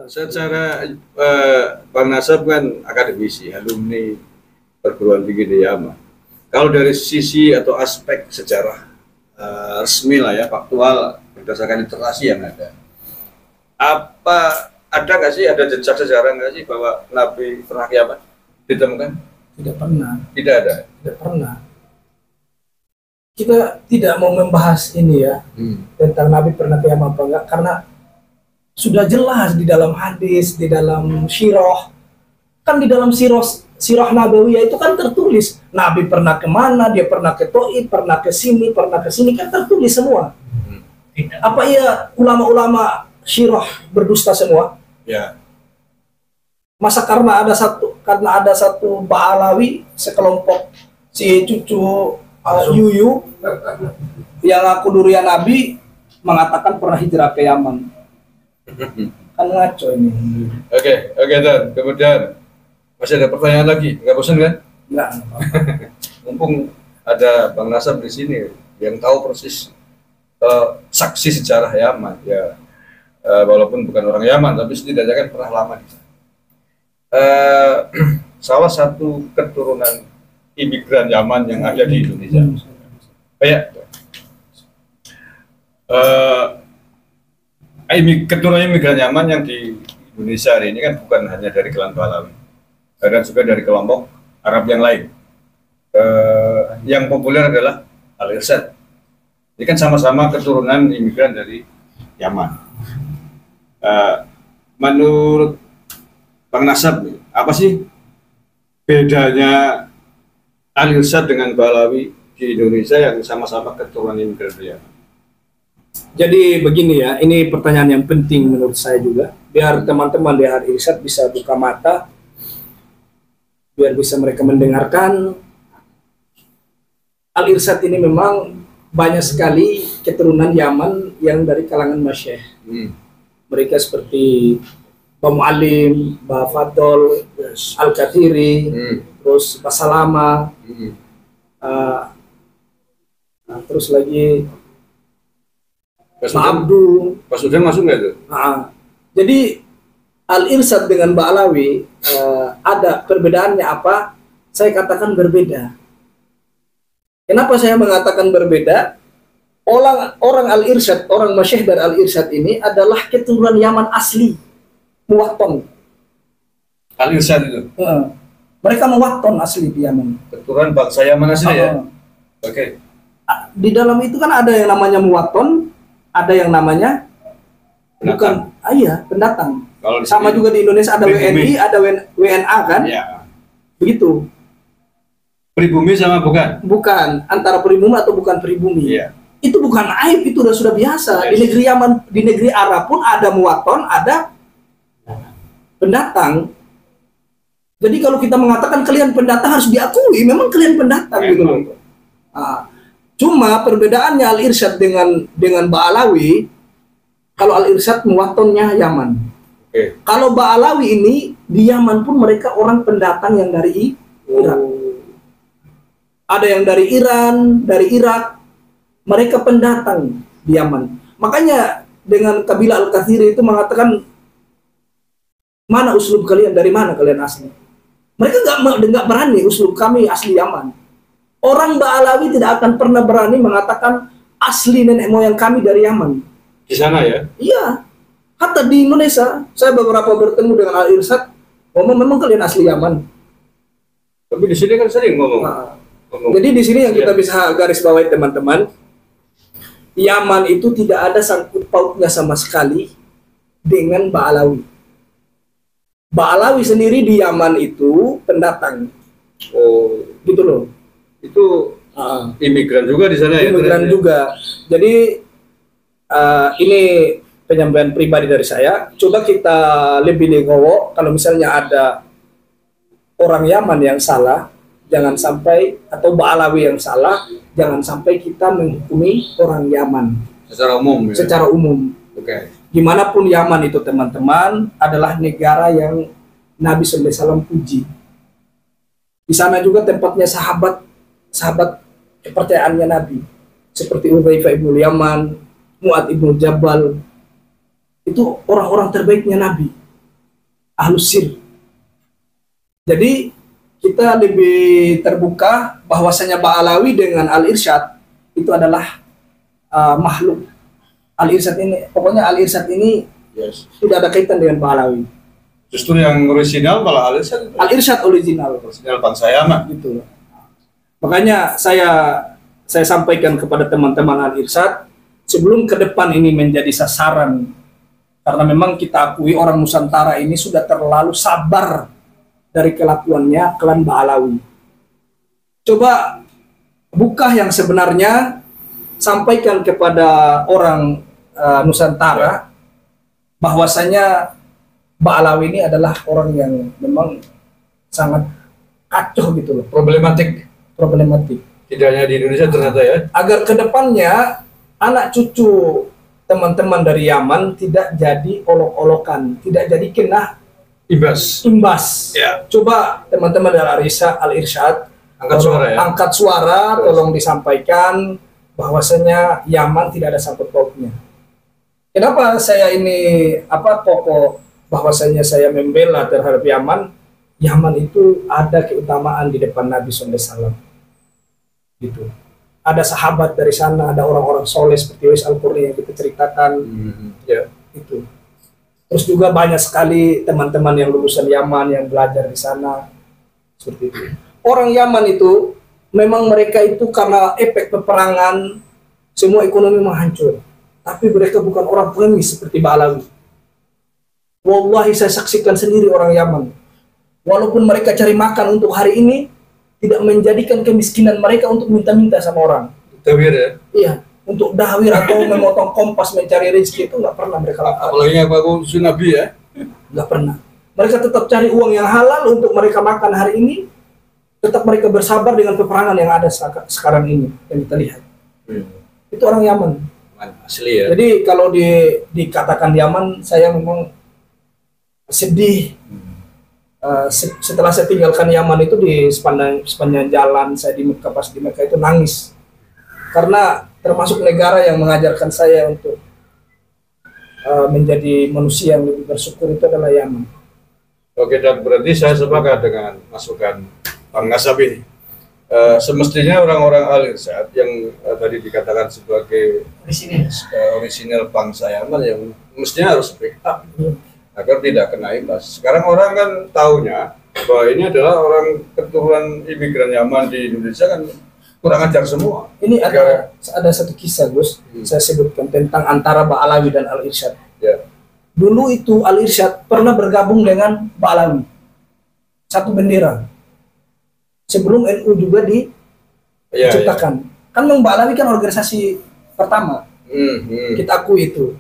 Secara Bang Nasab kan akademisi, alumni perguruan tinggi di Yaman. Kalau dari sisi atau aspek sejarah resmi lah ya, faktual berdasarkan literasi yang ada nggak sih, ada jejak sejarah nggak sih bahwa Nabi pernah ke Yaman ditemukan? Tidak pernah. Tidak ada. Tidak pernah. Kita tidak mau membahas ini ya tentang Nabi pernah ke Yaman apa enggak, karena sudah jelas di dalam hadis, di dalam sirah, kan di dalam sirah Nabawiyah itu kan tertulis Nabi pernah kemana, dia pernah ke Taif, pernah ke sini, kan tertulis semua. Apa iya ulama-ulama sirah berdusta semua? Ya. Masa karena ada satu Ba'alawi sekelompok si cucu Yuyu yang aku durian Nabi mengatakan pernah hijrah ke Yaman. Kan ngaco ini. Oke, Dan. Kemudian masih ada pertanyaan lagi? Nggak bosan kan? Nggak. Mumpung ada Bang Nasab di sini yang tahu persis saksi sejarah Yaman ya, walaupun bukan orang Yaman tapi setidaknya kan pernah lama di sana. Salah satu keturunan imigran Yaman yang ada di Indonesia. Keturunan imigran Yaman yang di Indonesia hari ini kan bukan hanya dari klan Balawi, dan juga dari kelompok Arab yang lain. Yang populer adalah Al-Irsyad. Ini kan sama-sama keturunan imigran dari Yaman. Menurut Bang Nasab, apa sih bedanya Al-Irsyad dengan Balawi di Indonesia yang sama-sama keturunan imigran dari Yaman? Jadi begini ya, ini pertanyaan yang penting menurut saya juga, biar teman-teman di Al-Irsyad bisa buka mata, biar bisa mereka mendengarkan. Al-Irsyad ini memang banyak sekali keturunan Yaman yang dari kalangan masyayikh. Mereka seperti Mbah Mu'alim, Mbah Fadol, Al-Kathiri, terus Mbah Salama, terus lagi Mbah Abdu. Pak Sudan masuk nggak tuh? Jadi Al-Irsyad dengan Ba'alawi ada perbedaannya apa? Saya katakan berbeda. Kenapa saya mengatakan berbeda? Orang Al-Irsyad, orang masyayikh dari Al-Irsyad ini adalah keturunan Yaman asli, Muwatton. Al-Irsyad itu? Mereka Muwatton asli di Yaman. Keturunan bangsa Yaman asli ya? Oke. Di dalam itu kan ada yang namanya Muwatton, ada yang namanya pendatang. Pendatang. Sama juga di Indonesia ada WNI, ada WNA kan? Ya. Begitu. Pribumi sama bukan? Bukan, antara pribumi atau bukan pribumi. Iya. Itu bukan aib, itu sudah biasa. Di negeri Yaman, di negeri Arab pun ada Muwatton, ada pendatang. Jadi kalau kita mengatakan kalian pendatang harus diakui, memang kalian pendatang gitu loh. Cuma perbedaannya Al-Irsyad dengan Ba'alawi, kalau Al-Irsyad Muwattonnya Yaman. Kalau Ba'alawi ini di Yaman pun mereka orang pendatang yang dari Irak. Ada yang dari Iran, dari Irak, mereka pendatang di Yaman. Makanya dengan kabilah Al-Kathiri itu mengatakan, mana uslub kalian, dari mana kalian asli? Mereka nggak berani, uslub kami asli Yaman. Orang Ba'alawi tidak akan pernah berani mengatakan asli nenek moyang kami dari Yaman. Di sana ya? Iya. Hatta di Indonesia, saya beberapa bertemu dengan Al-Irsyad, ngomong memang kalian asli Yaman. Tapi di sini kan sering ngomong. Jadi di sini yang kita bisa garis bawahi teman-teman, Yaman itu tidak ada sangkut pautnya sama sekali dengan Ba'alawi. Ba'alawi sendiri di Yaman itu pendatang. Gitu loh. Itu imigran juga di sana ya? Imigran juga. Jadi ini penyampaian pribadi dari saya. Coba kita lebih legowo, kalau misalnya ada orang Yaman yang salah, jangan sampai, atau Ba'alawi yang salah, jangan sampai kita menghukumi orang Yaman secara umum ya? Secara umum. Dimanapun Yaman itu teman-teman adalah negara yang Nabi SAW puji. Di sana juga tempatnya sahabat kepercayaannya Nabi, seperti Hudzaifah ibn Yaman, Mu'adz ibn Jabal, Itu orang-orang terbaiknya Nabi, Ahlus Sir. Jadi kita lebih terbuka bahwasanya Ba'alawi dengan Al-Irsyad itu adalah makhluk. Al-Irsyad ini, pokoknya Al-Irsyad ini tidak ada kaitan dengan Ba'alawi. Justru yang original malah Al-Irsyad. Al-Irsyad original bangsa Yaman. gitu. Makanya saya sampaikan kepada teman-teman Al-Irsyad sebelum ke depan ini menjadi sasaran, karena memang kita akui orang Nusantara ini sudah terlalu sabar dari kelakuannya klan Ba'alawi. Coba buka yang sebenarnya, sampaikan kepada orang Nusantara bahwasanya Ba'alawi ini adalah orang yang memang sangat kacau gitu loh, problematik. Tidak hanya di Indonesia ternyata ya. Agar kedepannya anak cucu teman-teman dari Yaman tidak jadi olok-olokan, tidak jadi kena imbas. Ya. Coba teman-teman dari Al-Irsyad angkat suara, tolong disampaikan bahwasanya Yaman tidak ada sangkut pautnya. Kenapa saya ini pokok bahwasanya saya membela terhadap Yaman? Yaman itu ada keutamaan di depan Nabi SAW. Gitu. Ada sahabat dari sana, ada orang-orang soleh seperti Wais Al-Qurni yang kita ceritakan. Ya, itu. Terus juga banyak sekali teman-teman yang lulusan Yaman yang belajar di sana. Seperti itu. Orang Yaman itu memang mereka itu karena efek peperangan semua ekonomi menghancur. Tapi mereka bukan orang pengemis seperti Ba'alawi. Wallahi saya saksikan sendiri orang Yaman. Walaupun mereka cari makan untuk hari ini, tidak menjadikan kemiskinan mereka untuk minta-minta sama orang. Dawir ya? Iya, untuk dawir atau memotong kompas mencari rezeki itu nggak pernah mereka lakukan. Apalagi aku Nabi ya? Nggak pernah. Mereka tetap cari uang yang halal untuk mereka makan hari ini. Tetap mereka bersabar dengan peperangan yang ada sekarang ini yang kita lihat. Itu orang Yaman. Asli ya. Jadi kalau dikatakan Yaman, saya memang sedih. Setelah saya tinggalkan Yaman itu di sepanjang jalan saya di Mekah, pas di Mekah itu nangis. Karena termasuk negara yang mengajarkan saya untuk menjadi manusia yang lebih bersyukur itu adalah Yaman. Oke, dan berarti saya sepakat dengan masukan Bang Nasab ini. Semestinya orang-orang Al-Irsyad yang tadi dikatakan sebagai orisinal bangsa Yaman yang mestinya harus speak up agar tidak kena imbas. Sekarang orang kan taunya bahwa ini adalah orang keturunan imigran Yaman di Indonesia kan kurang ajar semua. Ini ada satu kisah Gus, saya sebutkan tentang antara Ba'alawi dan Al-Irsyad. Ya. Dulu itu Al-Irsyad pernah bergabung dengan Ba'alawi, satu bendera. Sebelum NU juga diciptakan. Kan Bang Ba'alawi kan organisasi pertama. Kita akui itu.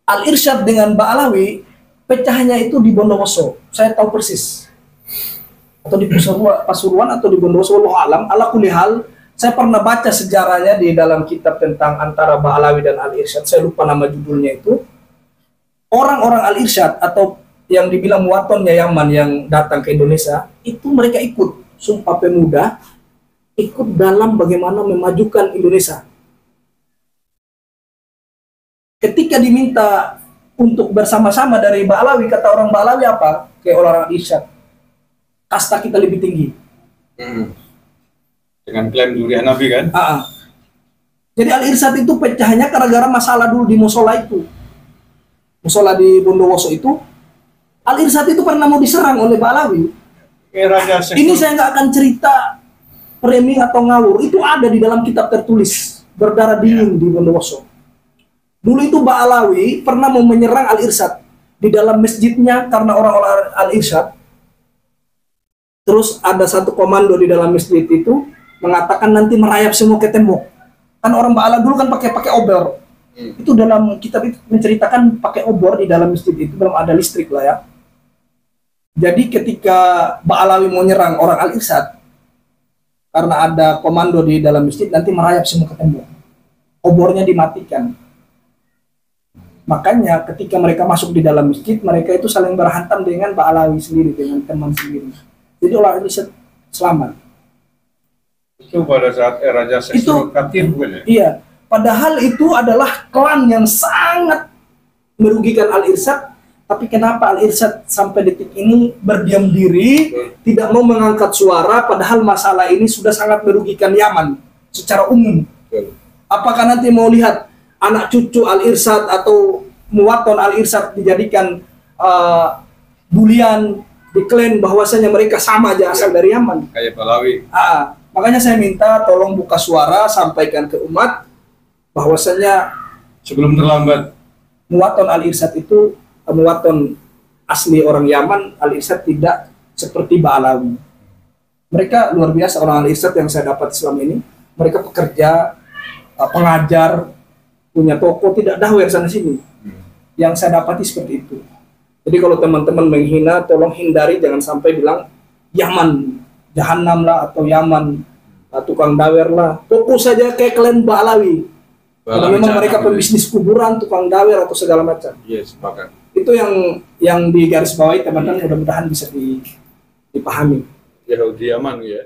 Al-Irsyad dengan Ba'alawi pecahnya itu di Bondowoso. Saya tahu persis. Atau di Pasuruan atau di Bondowoso, wallahu alam. Ala kulli hal, saya pernah baca sejarahnya di dalam kitab tentang antara Ba'alawi dan Al-Irsyad. Saya lupa nama judulnya itu. Orang-orang Al-Irsyad atau yang dibilang watonnya Yaman yang datang ke Indonesia, itu mereka ikut Sumpah Pemuda, ikut dalam bagaimana memajukan Indonesia. Ketika diminta untuk bersama-sama dari Ba'alawi, kata orang Ba'alawi apa? Kayak orang Al-Irsyad, kasta kita lebih tinggi. Dengan klaim durian Nabi kan? Jadi Al-Irsyad itu pecahnya gara-gara masalah dulu di musola itu. Musola di Bondowoso itu, Al-Irsyad itu pernah mau diserang oleh Ba'alawi. Ini saya nggak akan cerita framing atau ngawur. Itu ada di dalam kitab tertulis berdarah dingin di Bondowoso. Dulu itu Ba'alawi pernah mau menyerang Al-Irsyad di dalam masjidnya karena orang-orang Al-Irsyad. Terus ada satu komando di dalam masjid itu mengatakan nanti merayap semua ke tembok. Kan orang Ba'alawi dulu kan pakai obor. Itu dalam kitab itu menceritakan pakai obor di dalam masjid itu, belum ada listrik lah ya. Jadi ketika Ba'alawi mau nyerang orang Al-Irsyad, karena ada komando di dalam masjid, nanti merayap semua ke tembok. Obornya dimatikan. Makanya ketika mereka masuk di dalam masjid, mereka itu saling berhantam dengan Ba'alawi sendiri, dengan teman sendiri. Jadi orang Irsyad selamat. Itu pada saat eranya Syekh Surokatin bukan ya? Iya. Padahal itu adalah klan yang sangat merugikan Al-Irsyad, tapi kenapa Al-Irsyad sampai detik ini berdiam diri, tidak mau mengangkat suara, padahal masalah ini sudah sangat merugikan Yaman secara umum. Apakah nanti mau lihat anak cucu Al-Irsyad atau muwaton Al-Irsyad dijadikan bulian, diklaim bahwasanya mereka sama aja asal dari Yaman? Kayak Balawi. Makanya saya minta tolong buka suara, sampaikan ke umat bahwasanya Sebelum terlambat. muwaton Al-Irsyad itu muwaton asli orang Yaman. Al-Irsyad tidak seperti Ba'alawi. Mereka luar biasa orang Al-Irsyad yang saya dapat selama ini. Mereka pekerja, pengajar, punya toko, tidak dahulu yang sana sini. Yang saya dapati seperti itu. Jadi kalau teman-teman menghina, tolong hindari, jangan sampai bilang Yaman, Jahanam lah, atau Yaman, tukang dawer lah. Fokus saja kayak kalian Ba'alawi. Karena memang mereka pembisnis kuburan, tukang dawer atau segala macam. Yes, sepakat. Itu yang di garis bawahi teman-teman, mudah-mudahan bisa dipahami. Yahudi Yaman ya.